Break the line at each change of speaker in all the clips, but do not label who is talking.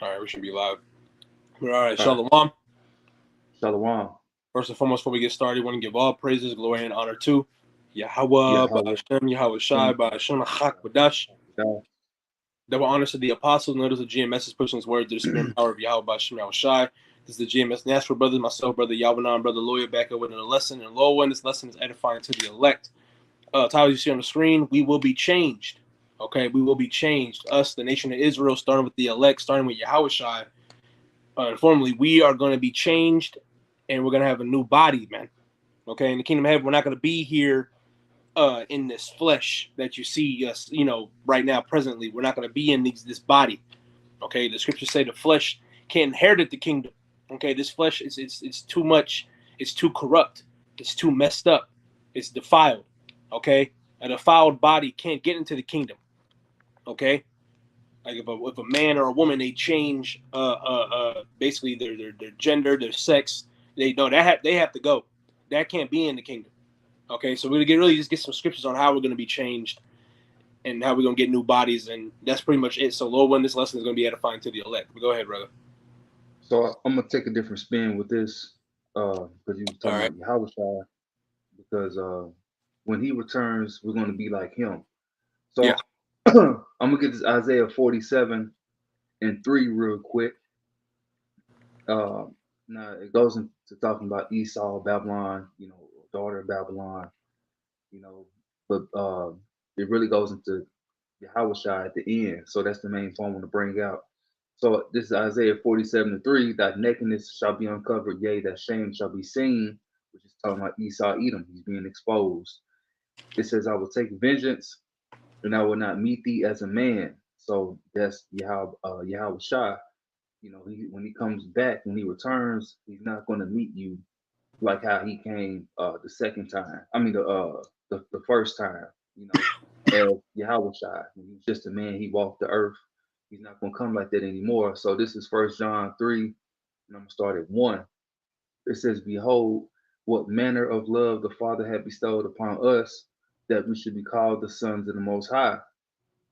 All right, we should be live. All right,
All right.
Shalom.
Shalom.
First and foremost, before we get started, I want to give all praises, glory, and honor to Yahweh,
Yahweh.
Ba'ashem, Yahweh Shai, Ba'ashem, Hak, Badash. Double honors to the apostles, notice of GMS is pushing his word to the spirit and power of Yahweh, Ba'ashem, Yahweh Shai. This is the GMS Natural Brothers, myself, Brother Yahweh, Brother Lawyer, back up with another lesson. And low one, this lesson is edifying to the elect. Title you see on the screen, we will be changed. Okay, we will be changed. Us, the nation of Israel, starting with the elect, starting with Yahweh Shai. Informally, we are going to be changed, and we're going to have a new body, man. Okay, in the kingdom of heaven, we're not going to be here in this flesh that you see us, right now, presently. We're not going to be in this body. Okay, the scriptures say the flesh can't inherit the kingdom. Okay, this flesh it's too much. It's too corrupt. It's too messed up. It's defiled. Okay, a defiled body can't get into the kingdom. Okay. Like if a man or a woman, they change basically their gender, their sex, they have to go. That can't be in the kingdom. Okay, so we're gonna really just get some scriptures on how we're gonna be changed and how we're gonna get new bodies, and that's pretty much it. So Lord, when this lesson is gonna be edifying to the elect. But go ahead, brother.
So I'm gonna take a different spin with this, because you were talking about Yahweh Shai, because when he returns, we're gonna be like him. So
Yeah.
I'm gonna get this Isaiah 47:3 real quick. Now it goes into talking about Esau, Babylon, daughter of Babylon, but it really goes into Yahweh Shai at the end. So that's the main point I want to bring out. So this is Isaiah 47:3, that nakedness shall be uncovered, yea, that shame shall be seen, which is talking about Esau, Edom. He's being exposed. It says, I will take vengeance, and I will not meet thee as a man. So that's Yahweh Shai. When he comes back, when he returns, he's not going to meet you like how he came the second time. I mean the first time, as Yahweh Shai. When he was just a man, he walked the earth. He's not gonna come like that anymore. So this is 1 John 3, and I'm gonna start at 1. It says, Behold, what manner of love the Father had bestowed upon us, that we should be called the sons of the Most High.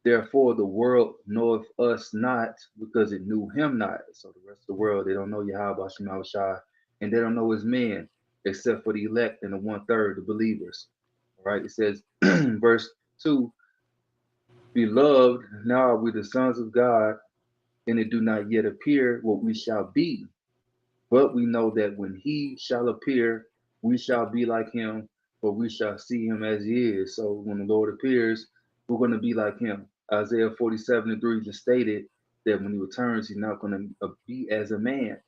Therefore the world knoweth us not, because it knew him not. So the rest of the world, they don't know Yahweh Shai, Shai, and they don't know his man, except for the elect and the 1/3, the believers. All right, it says, verse 2, Beloved, now are we the sons of God, and it do not yet appear what we shall be. But we know that when he shall appear, we shall be like him, for we shall see him as he is. So when the Lord appears, we're going to be like him. Isaiah 47:3 just stated that when he returns, he's not going to be as a man.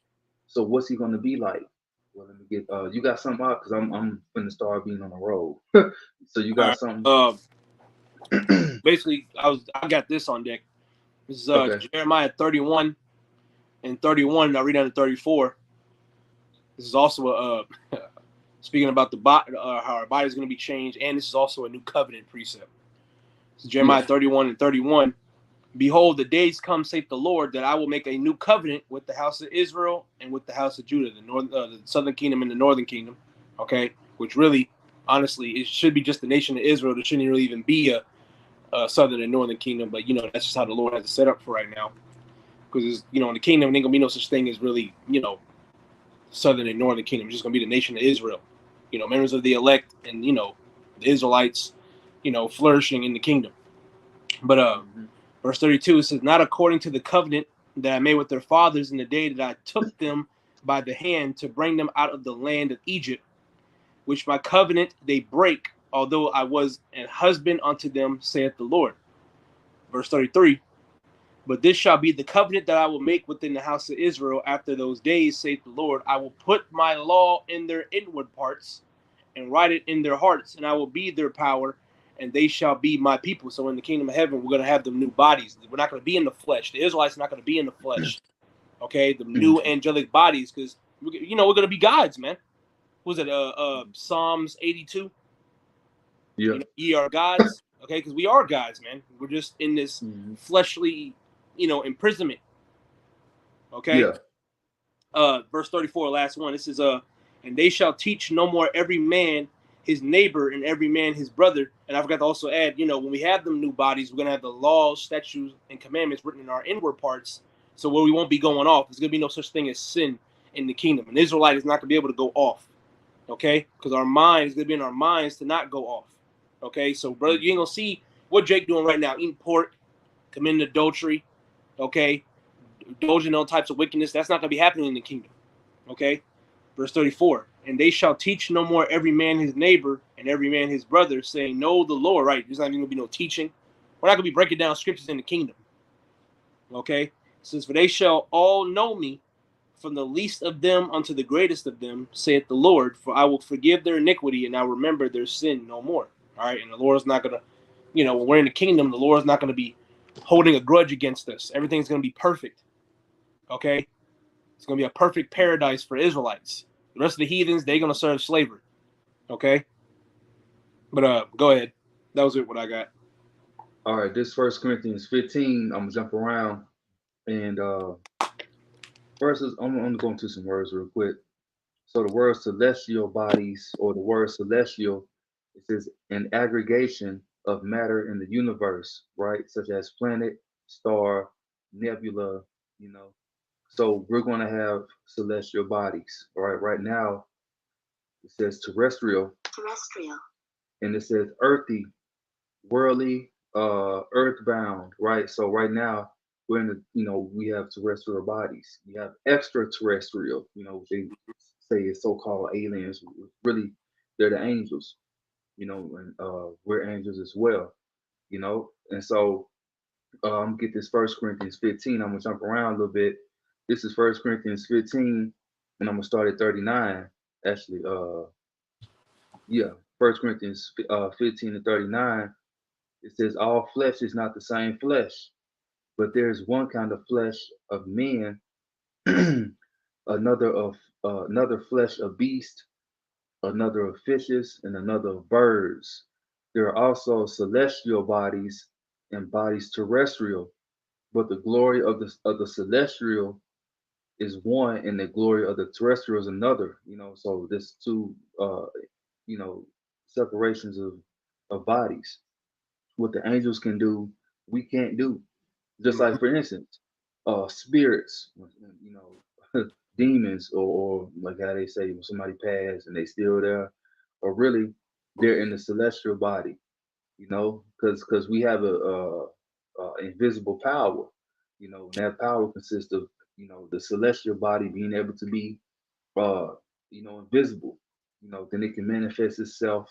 So what's he going to be like? Well, let me get. You got something out, because I'm going to start being on the road. So you got something.
Basically, I got this on deck. This is
Okay.
Jeremiah 31 and 31. And I read down to 34. This is also speaking about the body, how our body is going to be changed, and this is also a new covenant precept. This is Jeremiah 31 and 31. Behold, the days come, saith the Lord, that I will make a new covenant with the house of Israel and with the house of Judah, the southern kingdom and the northern kingdom. Okay, which really, honestly, it should be just the nation of Israel. There shouldn't really even be a southern and northern kingdom. But that's just how the Lord has it set up for right now. Because in the kingdom, there ain't gonna be no such thing as really southern and northern kingdom. It's just gonna be the nation of Israel. Members of the elect and the Israelites, flourishing in the kingdom. But verse 32, it says, Not according to the covenant that I made with their fathers in the day that I took them by the hand to bring them out of the land of Egypt, which my covenant they break, although I was an husband unto them, saith the Lord. Verse 33, But this shall be the covenant that I will make within the house of Israel after those days, saith the Lord. I will put my law in their inward parts and write it in their hearts, and I will be their power, and they shall be my people. So in the kingdom of heaven, we're going to have them new bodies. We're not going to be in the flesh. The Israelites are not going to be in the flesh. Okay, the new angelic bodies, because we're going to be gods, man. What was it? Psalms 82.
Yeah.
Ye are gods. Okay, because we are gods, man. We're just in this fleshly, imprisonment. Okay.
Yeah.
Verse 34, last one. This is and they shall teach no more every man his neighbor and every man his brother. And I forgot to also add, when we have them new bodies, we're going to have the laws, statutes, and commandments written in our inward parts. So where we won't be going off, there's going to be no such thing as sin in the kingdom. An Israelite is not going to be able to go off, okay? Because our mind is going to be in our minds to not go off, okay? So, brother, you ain't going to see what Jake doing right now, eating pork, committing adultery, okay? Indulging in all types of wickedness. That's not going to be happening in the kingdom, okay? Verse 34, and they shall teach no more every man his neighbor and every man his brother, saying, know the Lord, right? There's not even going to be no teaching. We're not going to be breaking down scriptures in the kingdom, okay? It says, for they shall all know me, from the least of them unto the greatest of them, saith the Lord, for I will forgive their iniquity and I will remember their sin no more. All right, and the Lord's not going to, when we're in the kingdom, the Lord's not going to be holding a grudge against us. Everything's going to be perfect, okay? It's going to be a perfect paradise for Israelites. The rest of the heathens, they're going to serve slavery, okay? But go ahead. That was it, what I got.
All right, this 1 Corinthians 15, I'm going to jump around. And first, I'm going to go into some words real quick. So the word celestial bodies, or the word celestial, it says an aggregation of matter in the universe, right? Such as planet, star, nebula, So we're going to have celestial bodies, all right? Right now, it says terrestrial. Terrestrial. And it says earthy, worldly, earthbound, right? So right now, we're in the, we have terrestrial bodies. You have extraterrestrial, they say it's so-called aliens. Really, they're the angels, and we're angels as well, And so get this 1 Corinthians 15. I'm gonna jump around a little bit. This is 1 Corinthians 15, and I'm gonna start at 39. Actually, 1 Corinthians 15 and 39. It says, all flesh is not the same flesh, but there's one kind of flesh of men, another flesh of beast, another of fishes, and another of birds. There are also celestial bodies and bodies terrestrial, but the glory of the celestial is one, and the glory of the terrestrial is another. So there's two, separations of bodies. What the angels can do, we can't do. Just like, for instance, spirits, demons, or like how they say when somebody passed and they still there, or really they're in the celestial body, because we have a invisible power, and that power consists of, the celestial body being able to be, invisible, then it can manifest itself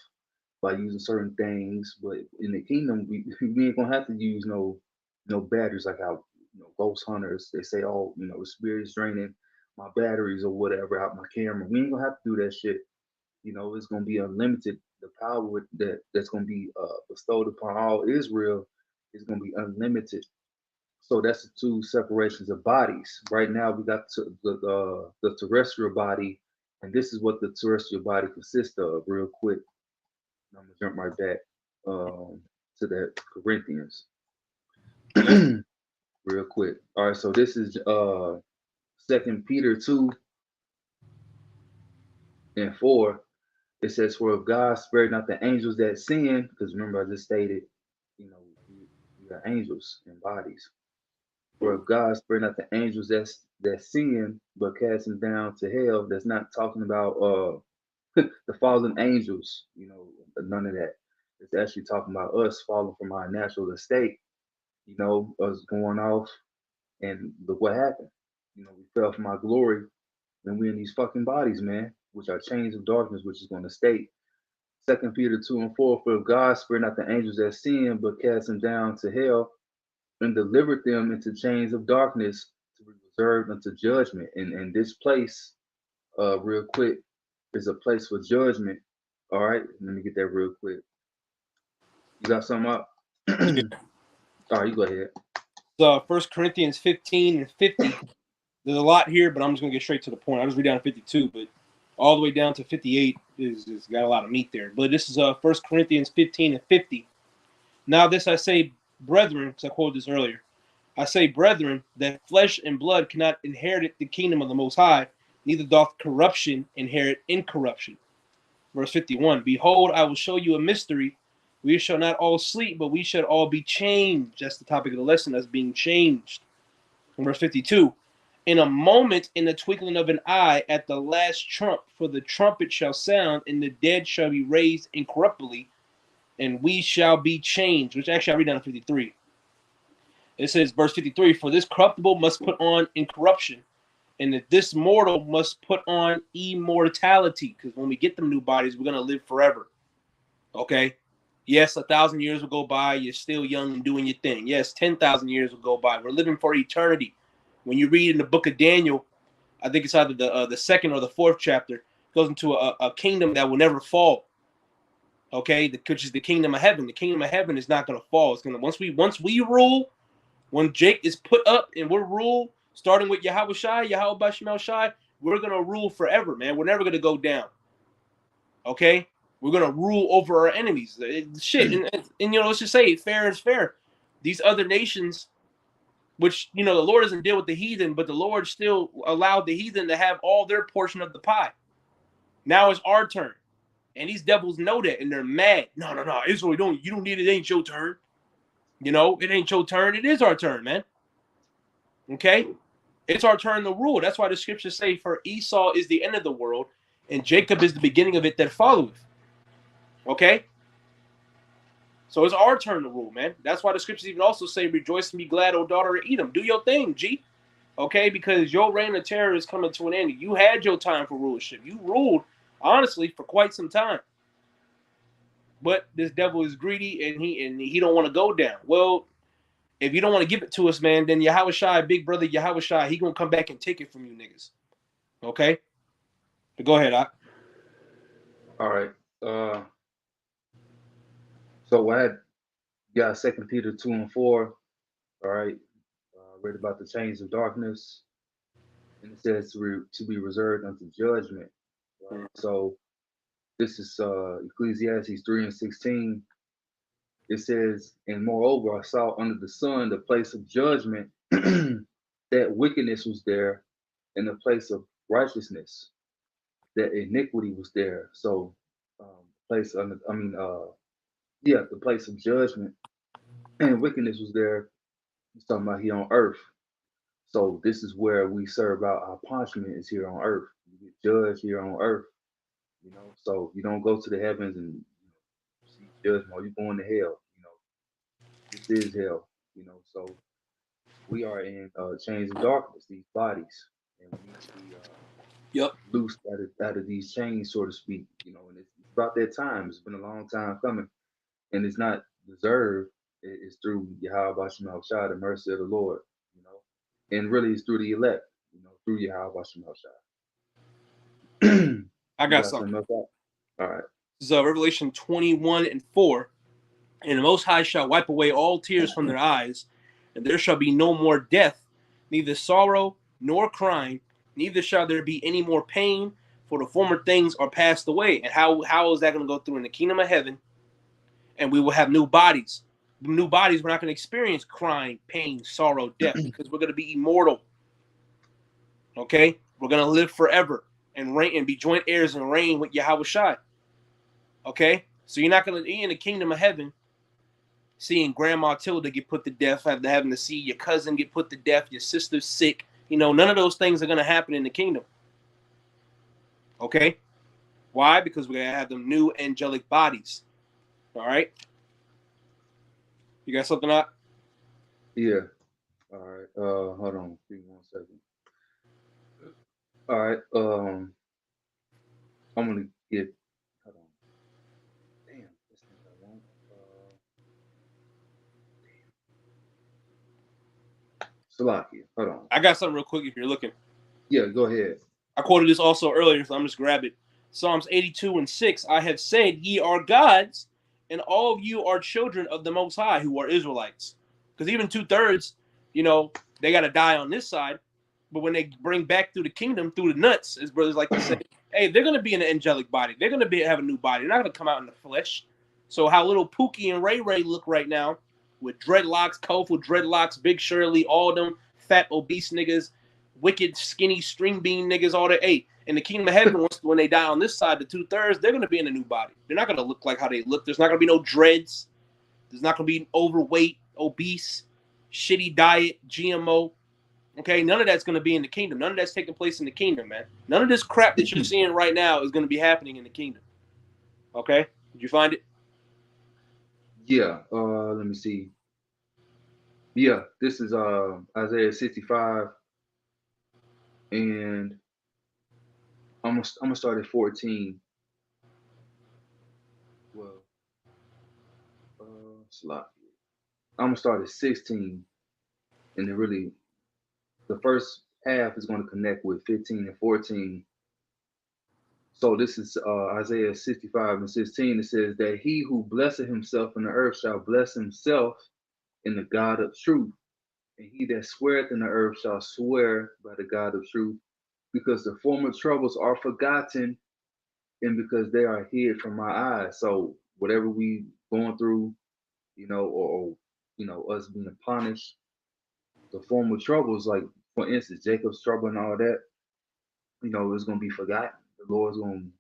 by using certain things. But in the kingdom, we ain't gonna have to use no batteries like how ghost hunters, they say, oh, the spirit is draining my batteries or whatever out my camera. We ain't gonna have to do that shit. It's gonna be unlimited. The power that's gonna be bestowed upon all Israel is gonna be unlimited. So that's the two separations of bodies. Right now, we got the terrestrial body, and this is what the terrestrial body consists of. Real quick, I'm gonna jump right back to that Corinthians. Real quick. All right, so this is 2 Peter 2 and 4. It says, for if God spared not the angels that sin, because remember I just stated, we are angels in bodies. For if God spared not the angels that sin, but cast them down to hell, that's not talking about the fallen angels, none of that. It's actually talking about us falling from our natural estate, us going off, and look what happened. We fell from our glory, and we're in these fucking bodies, man, which are chains of darkness, which is going to stay. 2 Peter 2 and 4, for if God spared not the angels that sin, but cast them down to hell, and delivered them into chains of darkness to be reserved unto judgment. And this place, real quick, is a place for judgment. All right, let me get that real quick. You got something up? All right, you go ahead.
So 1 Corinthians 15 and 50. There's a lot here, but I'm just going to get straight to the point. I'll just read down to 52, but all the way down to 58 is got a lot of meat there. But this is 1 Corinthians 15 and 50. Now this I say, brethren, because I quoted this earlier. I say, brethren, that flesh and blood cannot inherit the kingdom of the Most High, neither doth corruption inherit incorruption. Verse 51, behold, I will show you a mystery. We shall not all sleep, but we shall all be changed. That's the topic of the lesson, that's being changed. In verse 52, in a moment, in the twinkling of an eye, at the last trump, for the trumpet shall sound, and the dead shall be raised incorruptibly, and we shall be changed. Which actually I read down to 53. It says, verse 53, for this corruptible must put on incorruption, and that this mortal must put on immortality. Because when we get them new bodies, we're going to live forever. Okay? Yes, 1,000 years will go by. You're still young and doing your thing. Yes, 10,000 years will go by. We're living for eternity. When you read in the book of Daniel, I think it's either the second or the fourth chapter, it goes into a kingdom that will never fall. Okay, which is the kingdom of heaven. The kingdom of heaven is not going to fall. It's going to once we rule, when Jake is put up and we're ruled, starting with Yahweh Bashimel Shai, we're going to rule forever, man. We're never going to go down. Okay, we're going to rule over our enemies. Shit, and you know, let's just say fair is fair. These other nations, which, you know, the Lord doesn't deal with the heathen, but the Lord still allowed the heathen to have all their portion of the pie. Now it's our turn. And these devils know that, and they're mad. No, Israel, you don't need it. It ain't your turn. You know, it ain't your turn. It is our turn, man. Okay? It's our turn to rule. That's why the scriptures say, for Esau is the end of the world, and Jacob is the beginning of it that followeth. Okay? So it's our turn to rule, man. That's why the scriptures even also say, rejoice and be glad, O daughter of Edom. Do your thing, G. Okay? Because your reign of terror is coming to an end. You had your time for rulership. You ruled, honestly, for quite some time. But this devil is greedy, and he don't want to go down. Well, if you don't want to give it to us, man, then Yahweh Shai, big brother Yahweh Shai, he gonna come back and take it from you niggas. Okay? But go ahead, Ak.
All right. So I had got 2 Peter 2 and 4. All right. Read about the chains of darkness, and it says to be reserved unto judgment. Right? So this is Ecclesiastes 3 and 16. It says, and moreover, I saw under the sun the place of judgment, that wickedness was there, and the place of righteousness, that iniquity was there. So, the place of judgment and wickedness was there. He's talking about here on earth. So this is where we serve out our punishment, is here on earth. You get judged here on earth, you know. So you don't go to the heavens and see judgment, or you going to hell. You know, this is hell. You know, so we are in chains of darkness, these bodies, and we need to be loosed out of these chains, so to speak. You know, and it's about that time. It's been a long time coming, and it's not deserved. It's through Yahweh Bashim Shai, the mercy of the Lord. You know, and really it's through the elect. You know, through Yahweh Bashim Shai.
I got something.
All right.
This is Revelation 21 and 4. And the Most High shall wipe away all tears from their eyes, and there shall be no more death, neither sorrow nor crying, neither shall there be any more pain, for the former things are passed away. And how is that going to go through in the kingdom of heaven? And we will have new bodies. The new bodies, we're not going to experience crying, pain, sorrow, death, because we're going to be immortal. Okay? We're going to live forever and reign and be joint heirs and reign with Yahweh Shai. Okay? So you're not going to be in the kingdom of heaven seeing Grandma Tilda get put to death, having to see your cousin get put to death, your sister's sick. You know, none of those things are going to happen in the kingdom. Okay? Why? Because we're going to have them new angelic bodies. All right? You got something up?
Yeah. All right. Hold on. Give me 1 second. All right. I'm going to get, hold on. Damn. This thing I want. Salakia. Hold on.
I got something real quick if you're looking.
Yeah, go ahead.
I quoted this also earlier, so I'm just grab it. Psalms 82 and 6. I have said, ye are gods, and all of you are children of the Most High, who are Israelites. Because even 2/3, you know, they got to die on this side. But when they bring back through the kingdom, through the nuts, as brothers like to say, hey, they're going to be in an angelic body. They're going to have a new body. They're not going to come out in the flesh. So how little Pookie and Ray Ray look right now, with dreadlocks, colorful dreadlocks, Big Shirley, all them fat, obese niggas, wicked, skinny, string bean niggas, all that. Hey, in the kingdom of heaven, when they die on this side, the 2/3, they're going to be in a new body. They're not going to look like how they look. There's not going to be no dreads. There's not going to be overweight, obese, shitty diet, GMO. Okay, none of that's going to be in the kingdom. None of that's taking place in the kingdom, man. None of this crap that you're seeing right now is going to be happening in the kingdom. Okay, did you find it?
Yeah. Let me see. Yeah, this is Isaiah 65, and I'm gonna start at 14. Well, slot. I'm gonna start at 16, and then really the first half is gonna connect with 15 and 14. So this is Isaiah 65 and 16. It says that he who blesseth himself in the earth shall bless himself in the God of truth. And he that sweareth in the earth shall swear by the God of truth, because the former troubles are forgotten, and because they are hid from my eyes. So whatever we going through, or us being punished, the former troubles, like for instance, Jacob's trouble and all that, is gonna be forgotten. The Lord's gonna,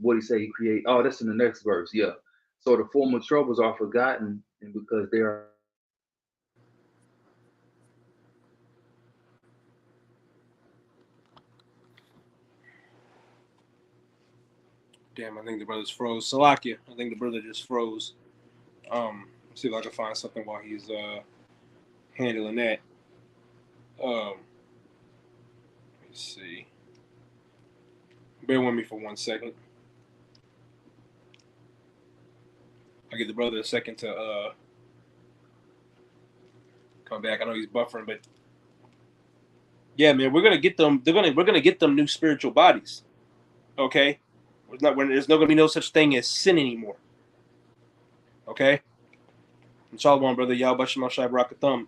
what he say he create. Oh, that's in the next verse. Yeah. So the former troubles are forgotten, and because they are.
Damn, I think the brother's froze. Salakia, I think the brother just froze. Let's see if I can find something while he's handling that. Let me see. Bear with me for 1 second. I'll give the brother a second to come back. I know he's buffering, but yeah, man, we're gonna get them. We're gonna get them new spiritual bodies. Okay, there's not gonna be no such thing as sin anymore. Okay. Shalom, brother. Y'all Bashim Shai Barakathum.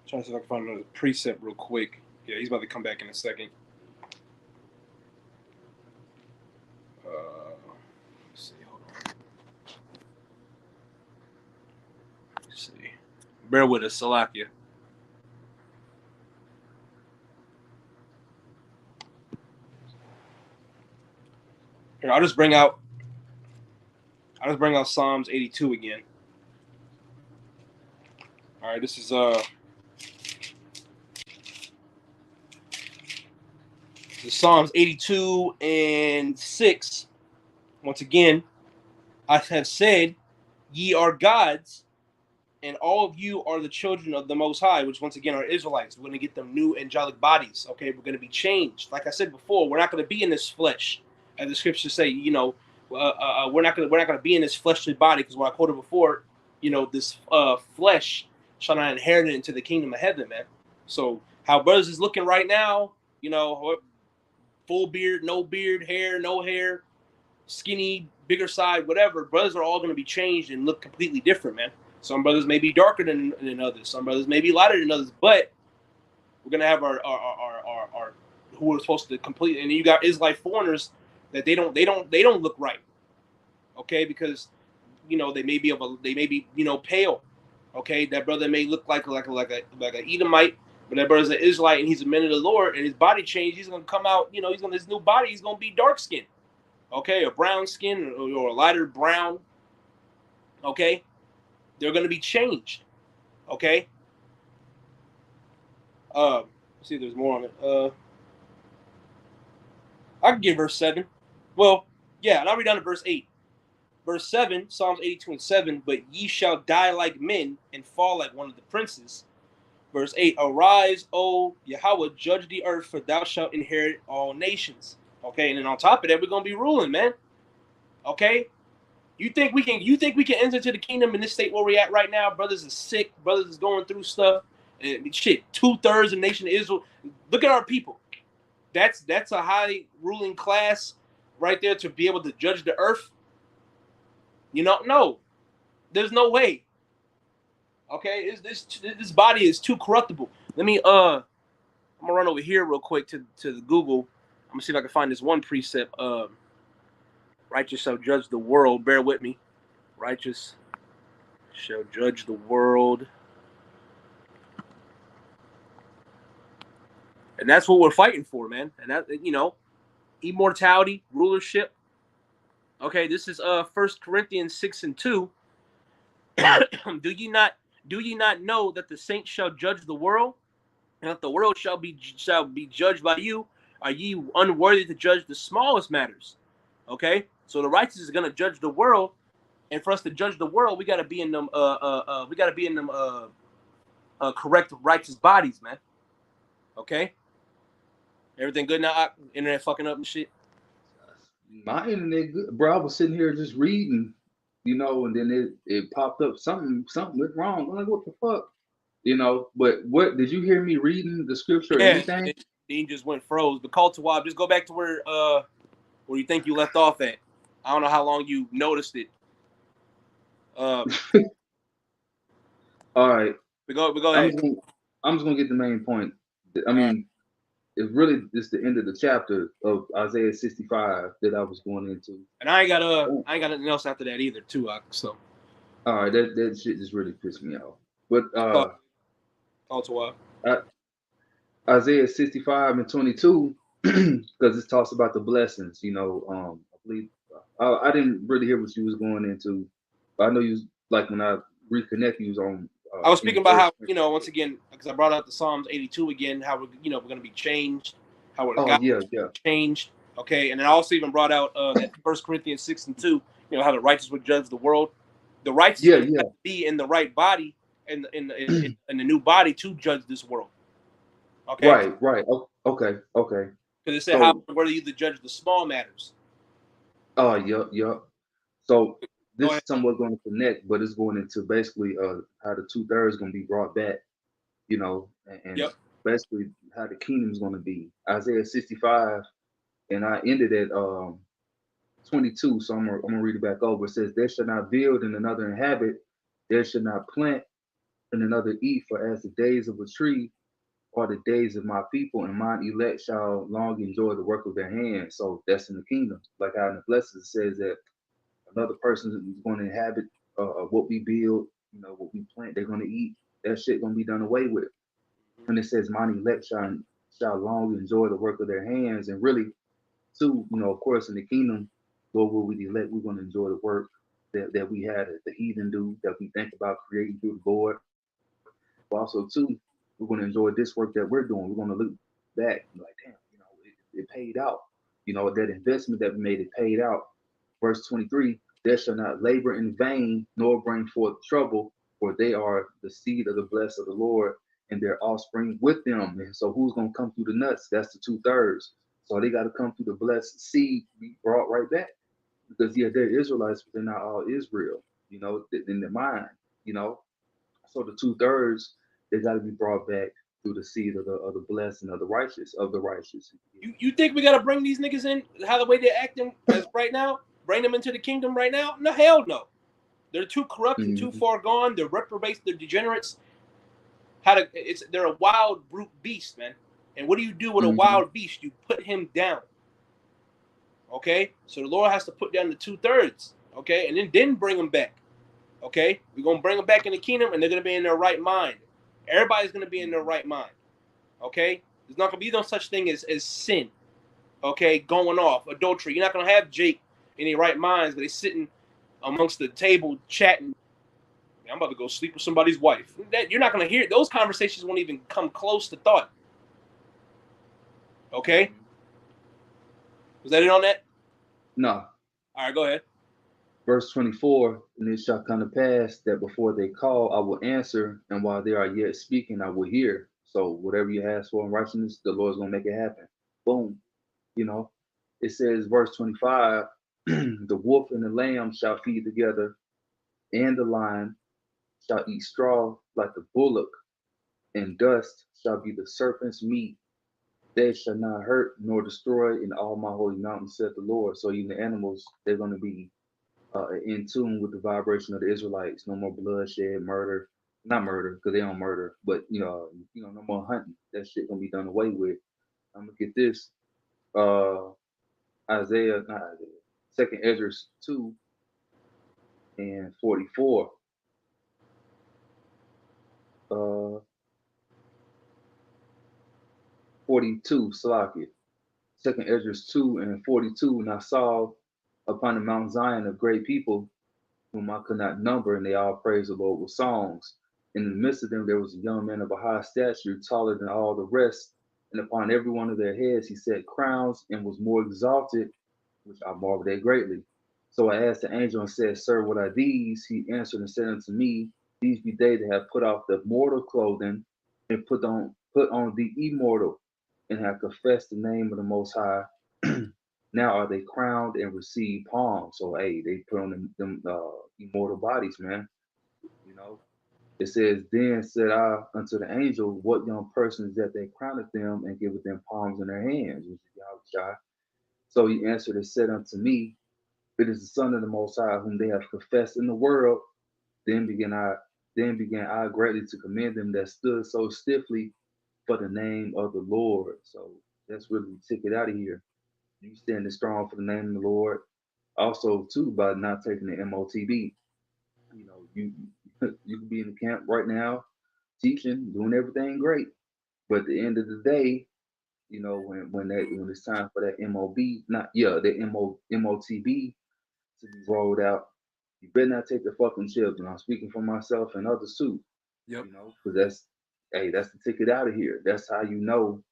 Trying to see if I can find another precept real quick. Yeah, he's about to come back in a second. Let's see. Hold on. Let's see. Bear with us, Salakia. Here, I'll just bring out Psalms 82 again. All right, this is Psalms 82 and 6. Once again, I have said, ye are gods, and all of you are the children of the Most High, which once again are Israelites. We're going to get them new angelic bodies. Okay, we're going to be changed. Like I said before, we're not going to be in this flesh, as the scriptures say. We're not going to be in this fleshly body, because what I quoted before, this flesh shall not inherit it into the kingdom of heaven, man. So how brothers is looking right now, full beard, no beard, hair, no hair, skinny, bigger side, whatever, brothers are all going to be changed and look completely different, man. Some brothers may be darker than others. Some brothers may be lighter than others. But we're gonna have our who are supposed to complete. And you got Israelite foreigners that they don't look right. Okay, because they may be pale. Okay, that brother may look like a Edomite, but that brother's an Israelite and he's a man of the Lord, and his body changed. He's gonna come out. His new body. He's gonna be dark skin. Okay, a brown skin or a lighter brown. Okay. They're going to be changed. Okay. Let's see if there's more on it. I can give verse 7. Well, yeah, and I'll read down to verse 8. Verse 7, Psalms 82 and 7, but ye shall die like men and fall like one of the princes. Verse 8, arise, O Yahweh, judge the earth, for thou shalt inherit all nations. Okay, and then on top of that, we're going to be ruling, man. Okay. You think we can enter into the kingdom in this state where we're at right now? Brothers are sick. Brothers is going through stuff. And shit, 2/3 of the nation of Israel. Look at our people. That's a high ruling class right there to be able to judge the earth. No, there's no way. Okay, this body is too corruptible. Let me I'm gonna run over here real quick to the Google. I'm gonna see if I can find this one precept. Righteous shall judge the world. Bear with me. Righteous shall judge the world. And that's what we're fighting for, man. And that, you know, immortality, rulership. Okay, this is 1 Corinthians 6:2. do ye not know that the saints shall judge the world, and that the world shall be judged by you? Are ye unworthy to judge the smallest matters? Okay, so the righteous is gonna judge the world, and for us to judge the world, we gotta be in them correct righteous bodies, man. Okay, everything good now? Internet fucking up and shit.
My internet, good, bro. I was sitting here just reading, you know, and then it popped up something went wrong. I'm like, what the fuck, you know? But what did you hear me reading the scripture or
Yeah,
anything?
Dean just went froze. But call to Wab, just go back to where you think you left off at. I don't know how long you noticed it.
All right,
We go ahead.
I'm just gonna get the main point. I
All right.
mean, it's the end of the chapter of Isaiah 65 that I was going into.
And I ain't got nothing else after that either, too. So
All right, that shit just really pissed me off. But
call to Wab.
Isaiah 65:22, because it talks about the blessings. You know, I believe I didn't really hear what you was going into. But I know you was, like when I reconnect, you was on.
I was speaking about how, you know, once again, because I brought out the Psalms 82 again, how we're going to be changed, how we're changed. Okay, and then I also even brought out that 1 Corinthians 6:2, you know, how the righteous would judge the world. The righteous have to be in the right body and in the new body to judge this world. Okay.
Right. Okay.
Because it said how whether you judge the small matters.
Oh, yep. So this is somewhat going to connect, but it's going into basically how the 2/3 going to be brought back, you know, and basically how the kingdom is going to be. Isaiah 65, and I ended at 22, so I'm gonna read it back over. It says, "There shall not build and another inhabit; there shall not plant and another eat. For as the days of a tree are the days of my people, and mine elect shall long enjoy the work of their hands." So that's in the kingdom. Like how in the blessings it says that another person is going to inhabit what we build, you know, what we plant. They're going to eat. That shit going to be done away with. And it says, "Mine elect shall long enjoy the work of their hands." And really, too, you know, of course, in the kingdom, Lord, will we elect, we're going to enjoy the work that we had the heathen do, that we think about creating through the Lord. But also, too, we're going to enjoy this work that we're doing. We're going to look back and be like, damn, you know, it paid out. You know, that investment that we made, it paid out. Verse 23, "There shall not labor in vain, nor bring forth trouble, for they are the seed of the blessed of the Lord, and their offspring with them." And so who's going to come through the nuts? That's the 2/3. So they got to come through the blessed seed, be brought right back. Because, yeah, they're Israelites, but they're not all Israel, you know, in their mind, you know. So the 2/3, they got to be brought back through the seed of the blessing of the righteous,
You think we got to bring these niggas in how the way they're acting as right now? Bring them into the kingdom right now? No, hell no. They're too corrupt and too far gone. They're reprobates. They're degenerates. They're a wild brute beast, man. And what do you do with a wild beast? You put him down. Okay, so the Lord has to put down the 2/3. Okay, and then bring them back. Okay, we're gonna bring them back in the kingdom, and they're gonna be in their right mind. Everybody's gonna be in their right mind. Okay, there's not gonna be no such thing as sin. Okay, going off adultery. You're not gonna have Jake in their right minds, but they're sitting amongst the table chatting. I'm about to go sleep with somebody's wife. You're not gonna hear those conversations. Won't even come close to thought. Okay, was that it on that?
No.
All right, go ahead.
Verse 24, "And it shall come to pass that before they call, I will answer, and while they are yet speaking, I will hear." So whatever you ask for in righteousness, the Lord's gonna make it happen. Boom. You know, it says, verse 25, "The wolf and the lamb shall feed together, and the lion shall eat straw like the bullock, and dust shall be the serpent's meat. They shall not hurt nor destroy in all my holy mountains," said the Lord. So even the animals, they're going to be in tune with the vibration of the Israelites. No more bloodshed, murder, not murder because they don't murder, but no more hunting. That shit gonna be done away with. I'm gonna get this. Isaiah, not Isaiah, Second Ezra 2:44. 42, Salakia. Second Esdras 2 and 42. And I saw upon the Mount Zion a great people whom I could not number, and they all praised the Lord with songs. In the midst of them there was a young man of a high stature, taller than all the rest, and upon every one of their heads he set crowns, and was more exalted, which I marveled at greatly. So I asked the angel and said, Sir, what are these? He answered and said unto me, These be they that have put off the mortal clothing, and put on the immortal, and have confessed the name of the Most High. Now are they crowned and receive palms. So hey, they put on them immortal bodies, man. You know, it says, Then said I unto the angel, What young persons that they crowned them and giveth them palms in their hands, which is Yahushua. So he answered and said unto me, It is the Son of the Most High, whom they have confessed in the world. Then began I greatly to commend them that stood so stiffly for the name of the Lord. So that's really the ticket out of here. You standing strong for the name of the Lord. Also, too, by not taking the MOTB. You know, you you can be in the camp right now, teaching, doing everything great. But at the end of the day, you know, when it's time for that MOTB to be rolled out, you better not take the fucking chips. And I'm speaking for myself and others too.
Yep.
You know, because that's the ticket out of here. That's how you know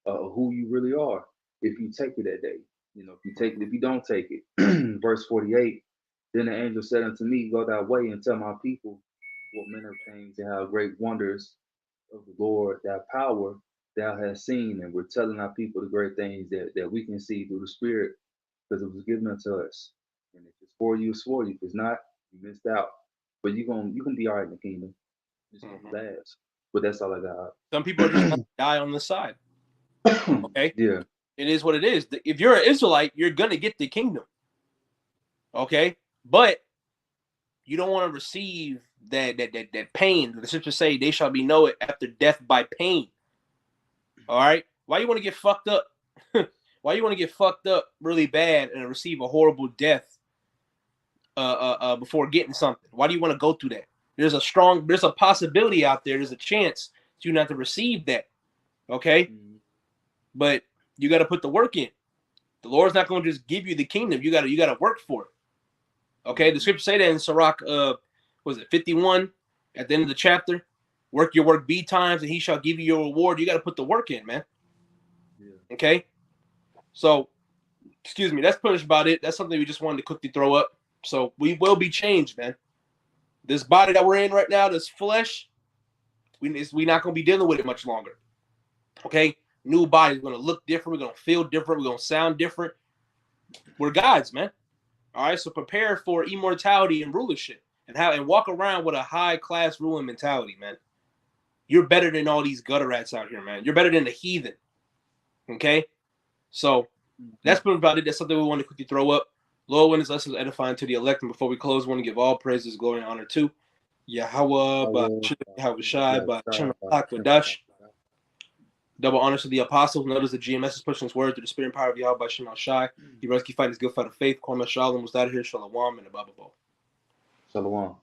who you really are if you take it that day. You know, if you don't take it. Verse 48, then the angel said unto me, Go thy way and tell my people what manner of things and how great wonders of the Lord, thy power thou hast seen. And we're telling our people the great things that we can see through the Spirit because it was given unto us. And if it's for you, it's for you. If it's not, you missed out. But you're gonna be all right in the kingdom. It's gonna last. But that's all I got.
Some people are just gonna die on the side. Okay.
Yeah.
It is what it is. If you're an Israelite, you're gonna get the kingdom. Okay, but you don't want to receive that pain. The scriptures say they shall be know it after death by pain. All right. Why you want to get fucked up? Why you want to get fucked up really bad and receive a horrible death before getting something? Why do you want to go through that? There's a possibility out there. There's a chance to not to receive that. Okay. Mm-hmm. But you got to put the work in. The Lord's not going to just give you the kingdom. You got to work for it. Okay, the scripture say that in Sirach, was it 51 at the end of the chapter? Work your work B times, and he shall give you your reward. You got to put the work in, man. Yeah. Okay, so excuse me, that's pretty much about it. That's something we just wanted to quickly throw up. So we will be changed, man. This body that we're in right now, this flesh, we're not going to be dealing with it much longer. Okay, new body is going to look different. We're going to feel different. We're going to sound different. We're gods, man. All right, so prepare for immortality and rulership and walk around with a high-class ruling mentality, man. You're better than all these gutter rats out here, man. You're better than the heathen, okay? So that's pretty about it. That's something we want to quickly throw up. Lord, when this lesson is edifying to the elect, and before we close, we want to give all praises, glory, and honor to Yahweh, Yahweh Shai, Dash. Double honors to the apostles. Notice the GMS is pushing his word through the spirit and power of Yahweh by Shem Shai. He keep fighting his good fight of faith. Kwame Shalom was out of here. Shalom and Ababa.
Shalom.